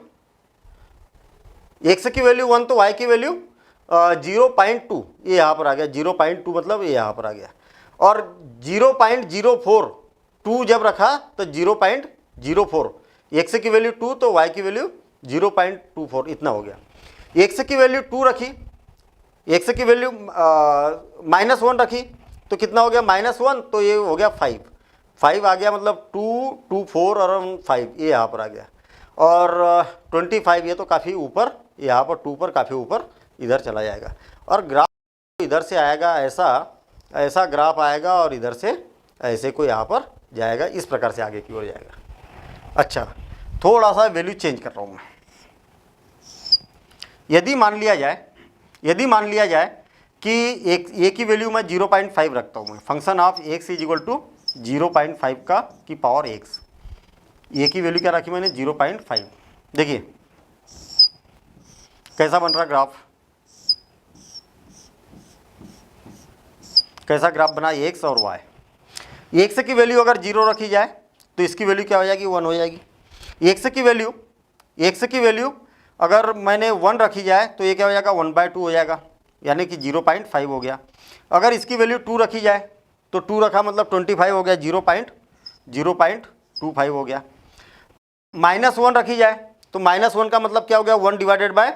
S1: x की वैल्यू 1 तो y की वैल्यू 0.2, ये यहाँ पर आ गया 0.2, मतलब ये यहाँ पर आ गया। और 0.04 2 जब रखा तो 0.04, x की वैल्यू 2 तो y की वैल्यू 0.24, इतना हो गया। x की वैल्यू 2 रखी, x की वैल्यू -1 रखी तो कितना हो गया -1, तो ये हो गया 5 आ गया, मतलब 2 2 4 और 5, ये यहाँ पर आ गया। और 25 ये तो काफ़ी ऊपर, यहाँ पर 2 पर काफ़ी ऊपर इधर चला जाएगा, और ग्राफ इधर से आएगा, ऐसा ग्राफ आएगा, और इधर से ऐसे को यहाँ पर जाएगा, इस प्रकार से आगे की ओर जाएगा। अच्छा, थोड़ा सा वैल्यू चेंज कर रहा हूँ मैं। यदि मान लिया जाए कि ए की वैल्यू मैं 0.5 रखता हूँ मैं, function of x is equal to 0.5 का की पावर x, ए की वैल्यू क्या रखी मैंने 0.5। देखिए कैसा बन रहा ग्राफ, कैसा ग्राफ बना x और y। x की वैल्यू अगर 0 रखी जाए तो इसकी वैल्यू क्या हो जाएगी 1 हो जाएगी। x की वैल्यू अगर मैंने 1 रखी जाए तो ये क्या हो जाएगा 1/2 हो जाएगा, यानी कि 0.5 हो गया। अगर इसकी वैल्यू 2 रखी जाए तो 2 रखा मतलब 25 हो गया, 0.25 हो गया। -1 रखी जाए तो -1 का मतलब क्या हो गया 1 डिवाइडेड बाय,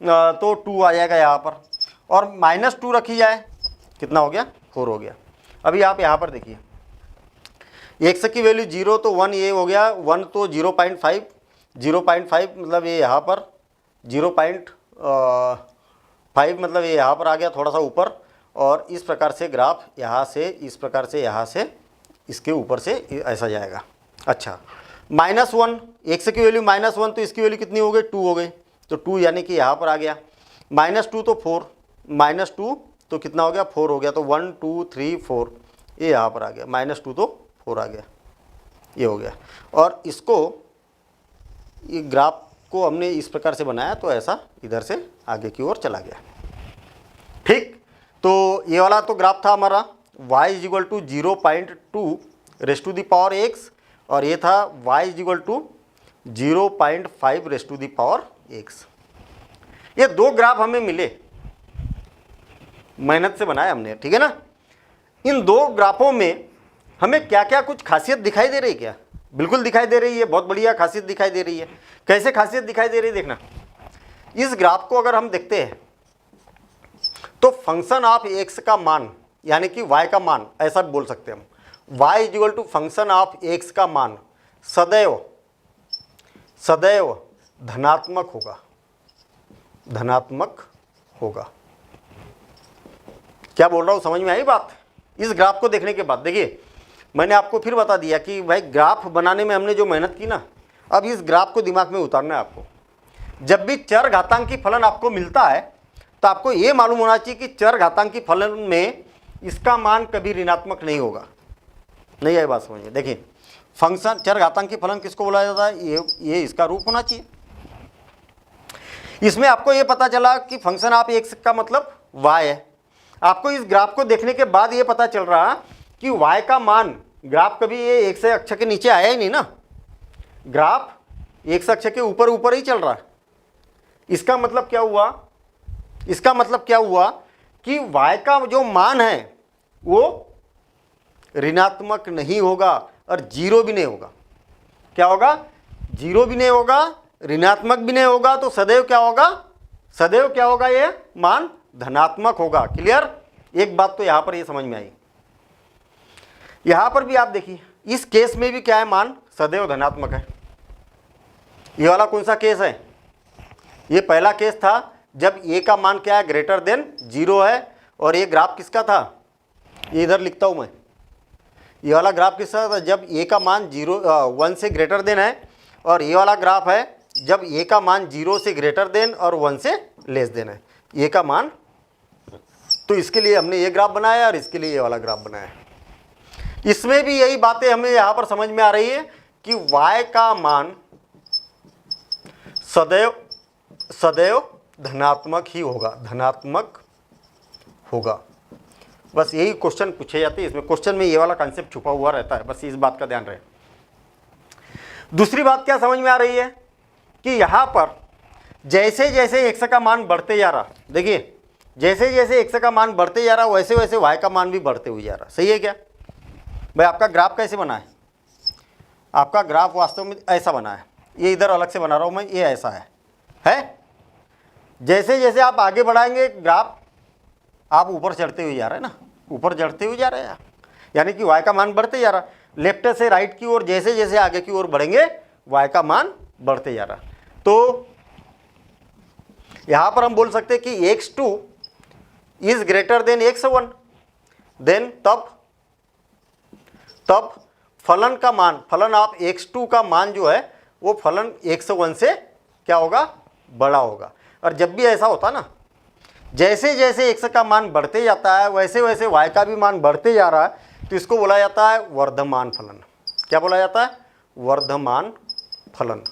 S1: तो 2 आ जाएगा यहाँ पर। और -2 रखी जाए कितना हो गया 4 हो गया। अभी आप यहाँ पर देखिए, x की वैल्यू 0 तो 1 ये हो गया, 1 तो 0.5 मतलब ये यहाँ पर 0.5 मतलब ये यहाँ पर आ गया थोड़ा सा ऊपर, और इस प्रकार से ग्राफ यहाँ से इस प्रकार से यहाँ से इसके ऊपर से ऐसा जाएगा। अच्छा, -1, x की वैल्यू -1 तो इसकी वैल्यू कितनी हो गई 2 हो गई, तो 2 यानी कि यहाँ पर आ गया। -2 तो 4, -2 तो कितना हो गया 4 हो गया, तो 1 2 3 4 ये यहाँ पर आ गया, -2 तो 4 आ गया, ये हो गया। और इसको ये ग्राफ को हमने इस प्रकार से बनाया तो ऐसा इधर से आगे की ओर चला गया। ठीक, तो ये वाला तो ग्राफ था हमारा y is equal to 0.2 raise to the power x, और ये था y is equal to 0.5 raise to the power x। ये दो ग्राफ हमें मिले, मेहनत से बनाया हमने, ठीक है ना। इन दो ग्राफों में हमें क्या क्या कुछ खासियत दिखाई दे रही है क्या? बिल्कुल दिखाई दे रही है, बहुत बढ़िया खासियत दिखाई दे रही है। कैसे खासियत दिखाई दे रही है देखना, इस ग्राफ को अगर हम देखते हैं तो फंक्शन ऑफ x का मान यानी कि y का मान, ऐसा बोल सकते हैं हम, y is equal to function of x का मान सदैव धनात्मक होगा। क्या बोल रहा हूँ, समझ में आई बात? इस ग्राफ को देखने के बाद देखिए, मैंने आपको फिर बता दिया कि भाई ग्राफ बनाने में हमने जो मेहनत की ना, अब इस ग्राफ को दिमाग में उतारना है आपको। जब भी चर घातांकी फलन आपको मिलता है तो आपको ये मालूम होना चाहिए कि चर घातांकी फलन में इसका मान कभी ऋणात्मक नहीं होगा। नहीं आई बात समझिए। देखिए फंक्शन चर घातांकी फलन किसको बोला जाता है, ये इसका रूप होना चाहिए। इसमें आपको ये पता चला कि फंक्शन ऑफ x का मतलब y है। आपको इस ग्राफ को देखने के बाद ये पता चल रहा कि y का मान, ग्राफ कभी ये x अक्ष के नीचे आया ही नहीं ना, ग्राफ x अक्ष के ऊपर ऊपर ही चल रहा है। इसका मतलब क्या हुआ कि y का जो मान है वो ऋणात्मक नहीं होगा और जीरो भी नहीं होगा। क्या होगा? जीरो भी नहीं होगा, ऋणात्मक भी नहीं होगा, तो सदैव क्या होगा ये मान धनात्मक होगा। क्लियर? एक बात तो यहां पर ये समझ में आई। यहां पर भी आप देखिए, इस केस में भी क्या है, मान सदैव धनात्मक है। ये वाला कौन सा केस है? ये पहला केस था जब ए का मान क्या है, ग्रेटर देन 0 है। और ये ग्राफ किसका था, ये इधर लिखता हूं मैं, ये वाला ग्राफ किस तरह था, जब ए का मान 1 से ग्रेटर देन है, और ये वाला ग्राफ है जब ए का मान 0 से ग्रेटर देन और 1 से लेस देन है ए का मान। तो इसके लिए हमने ये ग्राफ बनाया और इसके लिए ये वाला ग्राफ बनाया। इसमें भी यही बातें हमें यहाँ पर समझ में आ रही है कि y का मान सदैव सदैव धनात्मक ही होगा, धनात्मक होगा। बस यही क्वेश्चन पूछे जाते हैं, इसमें क्वेश्चन में ये वाला कॉन्सेप्ट छुपा हुआ रहता है, बस इस बात का ध्यान रहे। दूसरी बात क्या समझ में आ रही है कि यहाँ पर जैसे जैसे x का मान बढ़ते जा रहा, देखिए जैसे जैसे x का मान बढ़ते जा रहा वैसे वैसे y का मान भी बढ़ते हुए जा रहा। सही है क्या भाई? आपका ग्राफ कैसे बना है? आपका ग्राफ वास्तव में ऐसा बना है, ये इधर अलग से बना रहा हूँ मैं, ये ऐसा है? जैसे जैसे आप आगे बढ़ाएंगे ग्राफ आप ऊपर चढ़ते हुए जा रहे हैं ना, ऊपर चढ़ते हुए जा रहे हैं, यानी कि y का मान बढ़ते जा रहा। लेफ्ट से राइट की ओर जैसे जैसे आगे की ओर बढ़ेंगे y का मान बढ़ते जा रहा। तो यहाँ पर हम बोल सकते हैं कि x2 is greater than x1, then तब फलन का मान, फलन आप x2 का मान जो है वो फलन x1 से क्या होगा, बड़ा होगा। और जब भी ऐसा होता ना, जैसे जैसे x का मान बढ़ते जाता है वैसे वैसे y का भी मान बढ़ते जा रहा है, तो इसको बोला जाता है वर्धमान फलन। क्या बोला जाता है? वर्धमान फलन।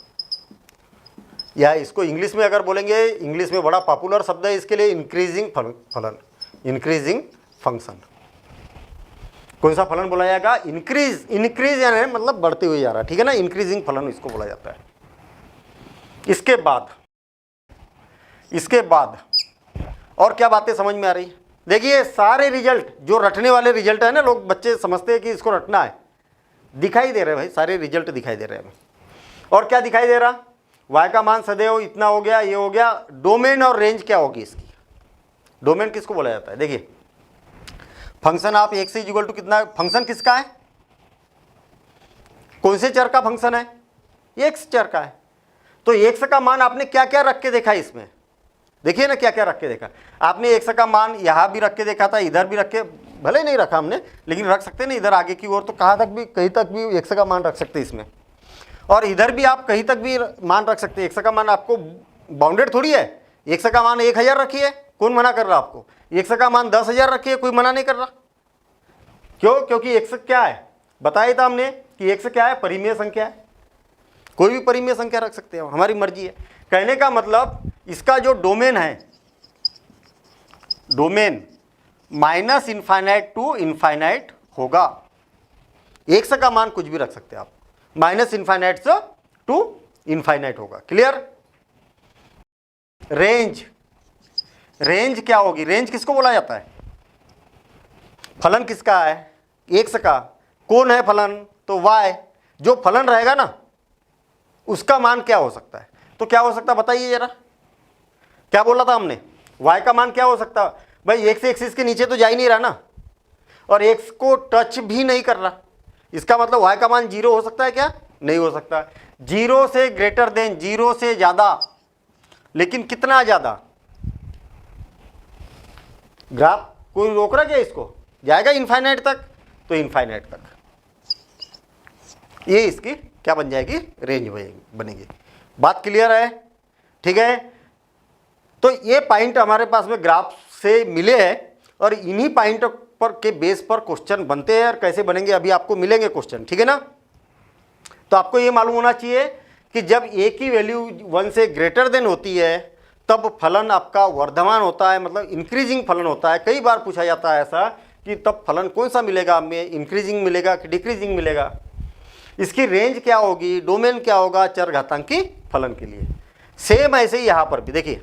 S1: या इसको इंग्लिश में अगर बोलेंगे, इंग्लिश में बड़ा पॉपुलर शब्द है इसके लिए, इंक्रीजिंग फलन, इंक्रीजिंग फंक्शन। कौन सा फलन बोला जाएगा? इंक्रीज, इंक्रीज यानी मतलब बढ़ते हुए जा रहा है, ठीक है ना, इंक्रीजिंग फलन इसको बोला जाता है। इसके बाद और क्या बातें समझ में आ रही है? देखिए सारे रिजल्ट जो रटने वाले रिजल्ट है ना, लोग बच्चे समझते हैं कि इसको रटना है, दिखाई दे रहे हैं भाई, सारे रिजल्ट दिखाई दे रहे हैं। और क्या दिखाई दे रहा? y का मान सदैव इतना हो गया, ये हो गया। डोमेन और रेंज क्या होगी इसकी? डोमेन किसको बोला जाता है? देखिए फंक्शन आप x इक्वल टू कितना, फंक्शन किसका है? कौन से चर का फंक्शन है? x चर का है। तो x का मान आपने क्या क्या रख के देखा इसमें? देखिए ना क्या क्या रख के देखा आपने। x का मान यहाँ भी रख के देखा था, इधर भी रख के, भले नहीं रखा हमने लेकिन रख सकते ना इधर आगे की ओर, तो कहाँ तक भी, कहीं तक भी x का मान रख सकते इसमें। और इधर भी आप कहीं तक भी मान रख सकते। x का मान आपको बाउंडेड थोड़ी है, x का मान 1000 रखिए, कौन मना कर रहा आपको? x का मान 10,000 रखिए, कोई मना नहीं कर रहा। क्यों? क्योंकि x क्या है, बताया था हमने कि x क्या है, परिमेय संख्या है। कोई भी परिमेय संख्या रख सकते हैं, हमारी मर्जी है। कहने का मतलब इसका जो डोमेन है, domain minus infinite to infinite होगा। x का मान कुछ भी रख सकते हैं आप, माइनस इनफाइनाइट से टू इनफाइनाइट होगा। क्लियर? रेंज, रेंज क्या होगी? रेंज किसको बोला जाता है? फलन किसका है? x का। कौन है फलन? तो y। जो फलन रहेगा ना उसका मान क्या हो सकता है? तो क्या हो सकता है बताइए जरा, क्या बोला था हमने? y का मान क्या हो सकता है भाई? x एक्सिस के नीचे तो जा ही नहीं रहा ना, और x को टच भी नहीं कर रहा। इसका मतलब y का मान 0 हो सकता है क्या? नहीं हो सकता। 0 से ग्रेटर देन, 0 से ज्यादा, लेकिन कितना ज्यादा? ग्राफ कोई रोक रहा क्या इसको? जाएगा इनफाइनाइट तक, तो इनफाइनाइट तक ये इसकी क्या बन जाएगी? रेंज बनेगी। बात क्लियर है? ठीक है। तो ये पॉइंट हमारे पास में ग्राफ से मिले हैं, और इन्हीं पॉइंट पर के बेस पर क्वेश्चन बनते हैं। और कैसे बनेंगे अभी आपको मिलेंगे क्वेश्चन, ठीक है ना। तो आपको ये मालूम होना चाहिए कि जब a की वैल्यू 1 से ग्रेटर देन होती है तब फलन आपका वर्धमान होता है, मतलब इंक्रीजिंग फलन होता है। कई बार पूछा जाता है ऐसा कि तब फलन कौन सा मिलेगा हमें, इंक्रीजिंग मिलेगा कि डिक्रीजिंग मिलेगा, इसकी रेंज क्या होगी, डोमेन क्या होगा चर घातांकी फलन के लिए। सेम ऐसे ही यहाँ पर भी देखिए,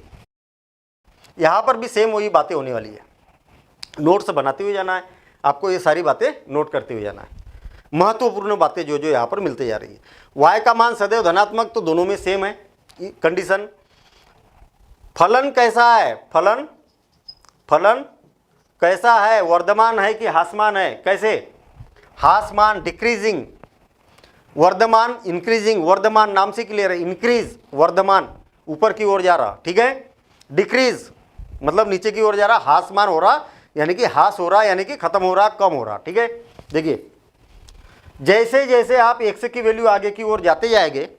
S1: यहाँ पर भी सेम वही बातें होने वाली है। नोट्स बनाते हुए जाना है आपको, ये सारी बातें नोट करते हुए जाना है। महत्वपूर्ण बातें जो जो यहाँ पर मिलते जा रही है। y का मान सदैव धनात्मक, तो दोनों में सेम है कंडीशन। फलन कैसा है? फलन कैसा है? वर्धमान है कि ह्रासमान है? कैसे? ह्रासमान, डिक्रीजिंग। वर्धमान इंक्रीजिंग, वर्धमान नाम से क्लियर है। इंक्रीज वर्धमान, ऊपर की ओर जा रहा, ठीक है। डिक्रीज मतलब नीचे की ओर जा रहा। ह्रासमान हो रहा यानी कि ह्रास हो रहा, यानी कि खत्म हो रहा, कम हो रहा, ठीक है। देखिए जैसे जैसे आप x की वैल्यू आगे की ओर जाते जाएंगे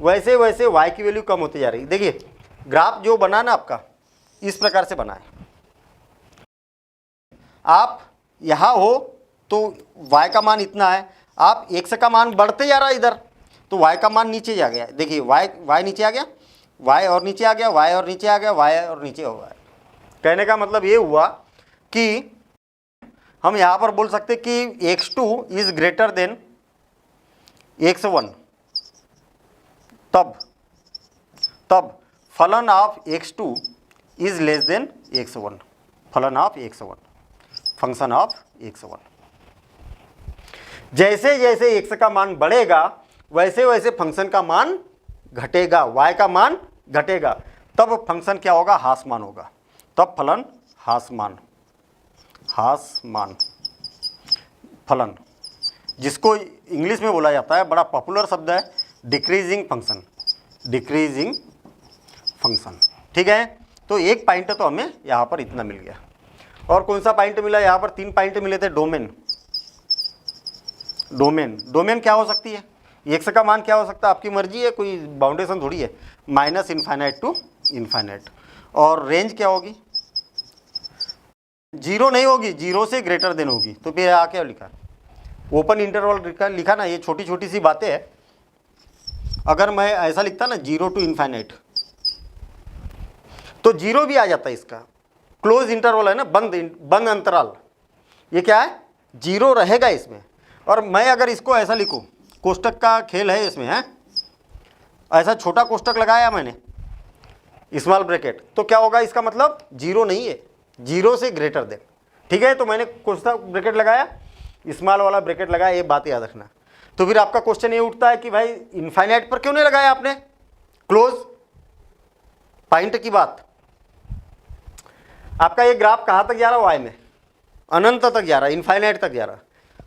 S1: वैसे वैसे y की वैल्यू कम होती जा रही है। देखिए ग्राफ जो बना ना आपका इस प्रकार से बना है, आप यहाँ हो तो y का मान इतना है, आप x का मान बढ़ते जा रहा है इधर तो y का मान नीचे जा गया। देखिए y नीचे आ गया, y और नीचे आ गया, y और नीचे आ गया, y और नीचे हो गया। कहने का मतलब ये हुआ कि हम यहाँ पर बोल सकते कि x2 is greater than x1, तब फलन of x2 is less than x1, फलन of x1, function of x1। जैसे जैसे x का मान बढ़ेगा वैसे वैसे फंक्शन का मान घटेगा, y का मान घटेगा, तब फंक्शन क्या होगा, ह्रासमान होगा, तब फलन ह्रासमान फलन, जिसको इंग्लिश में बोला जाता है, बड़ा पॉपुलर शब्द है, डिक्रीजिंग फंक्शन। ठीक है, तो एक पॉइंट तो हमें यहाँ पर इतना मिल गया। और कौन सा पॉइंट मिला, यहाँ पर 3 पॉइंट मिले थे। डोमेन क्या हो सकती है, x का मान क्या हो सकता है, आपकी मर्जी है, कोई बाउंडेशन थोड़ी है, माइनस इनफाइनाइट टू इनफाइनाइट। और रेंज क्या होगी, 0 नहीं होगी, 0 से ग्रेटर देन होगी। तो फिर यहाँ क्या लिखा, ओपन इंटरवल लिखा ना, ये छोटी छोटी सी बातें हैं। अगर मैं ऐसा लिखता ना 0 टू इनफाइनाइट तो 0 भी आ जाता है, इसका क्लोज इंटरवल है ना, बंद अंतराल, ये क्या है, 0 रहेगा इसमें। और मैं अगर इसको ऐसा लिखूं, कोष्टक का खेल है इसमें, है ऐसा छोटा कोष्टक लगाया मैंने, स्मॉल ब्रैकेट, तो क्या होगा, इसका मतलब 0 नहीं है, 0 से ग्रेटर देन। ठीक है, तो मैंने कोष्टक ब्रैकेट लगाया, स्मॉल वाला ब्रैकेट लगाया, ये बात याद रखना। तो फिर आपका क्वेश्चन ये उठता है कि भाई इनफाइनाइट पर क्यों नहीं लगाया आपने क्लोज, पॉइंट की बात। आपका ये ग्राफ कहाँ तक जा रहा है, वाई में अनंत तक जा रहा है, इनफाइनाइट तक जा रहा है,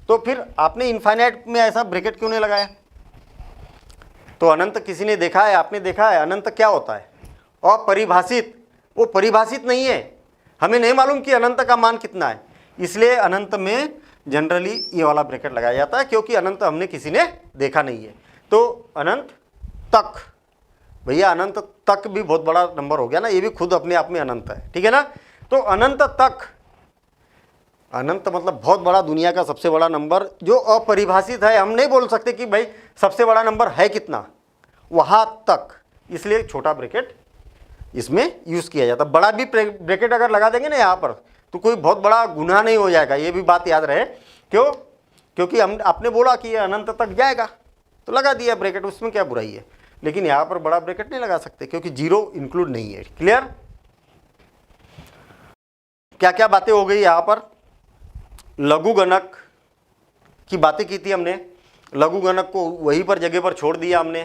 S1: तो फिर आपने इनफाइनाइट में ऐसा ब्रैकेट क्यों नहीं लगाया। तो अनंत किसी ने देखा है, आपने देखा है, अनंत क्या होता है, अपरिभाषित, वो परिभाषित नहीं है, हमें नहीं मालूम कि अनंत का मान कितना है, इसलिए अनंत में जनरली ये वाला ब्रैकेट लगाया जाता है, क्योंकि अनंत हमने किसी ने देखा नहीं है। तो अनंत तक, भैया अनंत तक भी बहुत बड़ा नंबर हो गया ना, ये भी खुद अपने आप में अनंत है। ठीक है ना, तो अनंत तक, अनंत मतलब बहुत बड़ा, दुनिया का सबसे बड़ा नंबर जो अपरिभाषित है, हम नहीं बोल सकते कि भाई सबसे बड़ा नंबर है कितना, वहाँ तक, इसलिए छोटा ब्रैकेट इसमें यूज़ किया जाता है। बड़ा भी ब्रैकेट अगर लगा देंगे ना यहाँ पर तो कोई बहुत बड़ा गुनाह नहीं हो जाएगा, ये भी बात याद रहे। क्यों, क्योंकि हम आपने बोला कि ये अनंत तक जाएगा तो लगा दिया ब्रैकेट, उसमें क्या बुराई है, लेकिन यहाँ पर बड़ा ब्रैकेट नहीं लगा सकते क्योंकि 0 इंक्लूड नहीं है। क्लियर, क्या क्या बातें हो गई यहाँ पर, लघुगणक की बातें की थी हमने, लघुगणक को वहीं पर जगह पर छोड़ दिया हमने।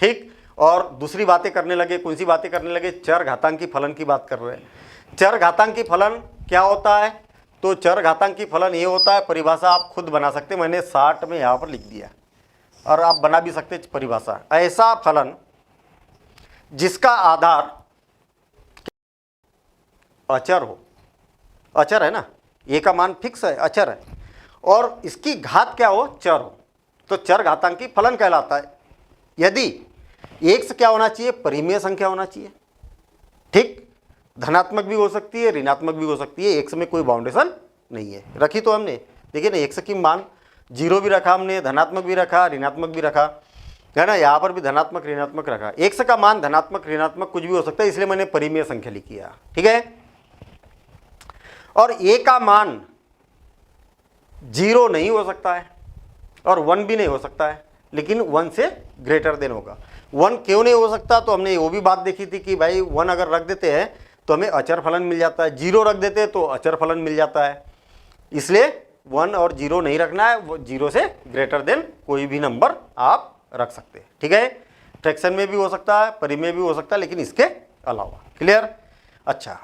S1: ठीक, और दूसरी बातें करने लगे, कौन सी बातें करने लगे, चर घातांकी फलन की बात कर रहे हैं। चर घातांकी फलन क्या होता है, तो चर घातांकी फलन ये होता है, परिभाषा आप खुद बना सकते, मैंने 60 में यहाँ पर लिख दिया और आप बना भी सकते परिभाषा, ऐसा फलन जिसका आधार अचर हो, अचर है ना, ए का मान फिक्स है, अचर है, और इसकी घात क्या हो, चर हो, तो चर घातांकी फलन कहलाता है। यदि x क्या होना चाहिए, परिमेय संख्या होना चाहिए। ठीक, धनात्मक भी हो सकती है, ऋणात्मक भी हो सकती है, x में कोई बाउंडेशन नहीं है, रखी तो हमने, देखिए ना x की मान 0 भी रखा हमने, धनात्मक भी रखा, ऋणात्मक भी रखा, है ना, यहाँ पर भी धनात्मक ऋणात्मक रखा, x का मान धनात्मक ऋणात्मक कुछ भी हो सकता है, इसलिए मैंने परिमेय संख्या लिखी है। ठीक है, और a का मान 0 नहीं हो सकता है और 1 भी नहीं हो सकता है, लेकिन 1 से ग्रेटर देन होगा। 1 क्यों नहीं हो सकता, तो हमने वो भी बात देखी थी कि भाई 1 अगर रख देते हैं तो हमें अचर फलन मिल जाता है, 0 रख देते हैं तो अचर फलन मिल जाता है, इसलिए 1 और 0 नहीं रखना है, वो 0 से ग्रेटर देन कोई भी नंबर आप रख सकते हैं। ठीक है, फ्रैक्शन में भी हो सकता है, परिमेय भी हो सकता है, लेकिन इसके अलावा। क्लियर, अच्छा,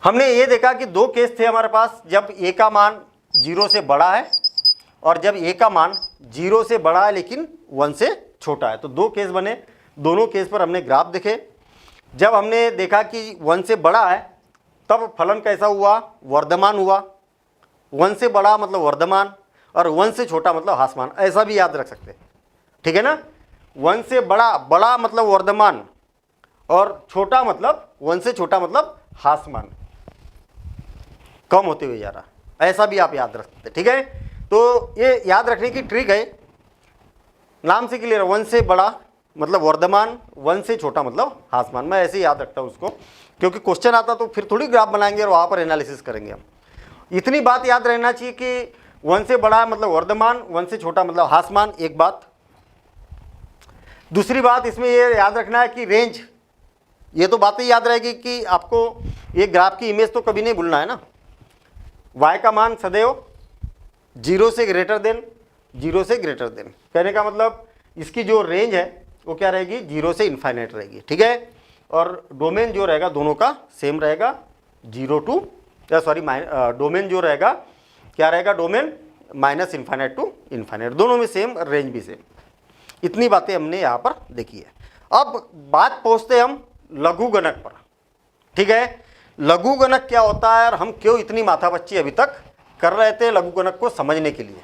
S1: हमने ये देखा कि 2 केस थे हमारे पास, जब a का मान 0 से बड़ा है और जब a का मान 0 से बड़ा है लेकिन 1 से छोटा है। तो 2 केस बने, दोनों केस पर हमने ग्राफ देखे। जब हमने देखा कि 1 से बड़ा है तब फलन कैसा हुआ, वर्धमान हुआ, वन से बड़ा मतलब वर्धमान और वन से छोटा मतलब ह्रासमान, ऐसा भी याद रख सकते हैं। ठीक है ना, वन से बड़ा, बड़ा मतलब वर्धमान और छोटा मतलब, वन से छोटा मतलब ह्रासमान, कम होते हुए जा रहा, ऐसा भी आप याद रख सकते हैं। ठीक है, तो ये याद रखने की ट्रिक है, नाम से क्लियर, वन से बड़ा मतलब वर्धमान, वन से छोटा मतलब ह्रासमान। मैं ऐसे ही याद रखता हूँ उसको, क्योंकि क्वेश्चन आता तो फिर थोड़ी ग्राफ बनाएंगे और वहाँ पर एनालिसिस करेंगे हम। इतनी बात याद रहना चाहिए कि वन से बड़ा मतलब वर्धमान, वन से छोटा मतलब ह्रासमान, एक बात। दूसरी बात इसमें ये याद रखना है कि रेंज, ये तो बातें याद रहेगी कि आपको ये ग्राफ की इमेज तो कभी नहीं भूलना है ना। y का मान सदैव 0 से ग्रेटर देन, 0 से ग्रेटर देन, कहने का मतलब इसकी जो रेंज है वो क्या रहेगी, 0 से इन्फाइनाइट रहेगी। ठीक है, और डोमेन जो रहेगा दोनों का सेम रहेगा, 0 टू, सॉरी डोमेन जो रहेगा क्या रहेगा, domain minus infinite to infinite, दोनों में सेम, रेंज भी सेम। इतनी बातें हमने यहाँ पर देखी है। अब बात पहुँचते हम लघु गणक पर। ठीक है, लघु गणक क्या होता है और हम क्यों इतनी माथापच्ची अभी तक कर रहे थे लघु गणक को समझने के लिए।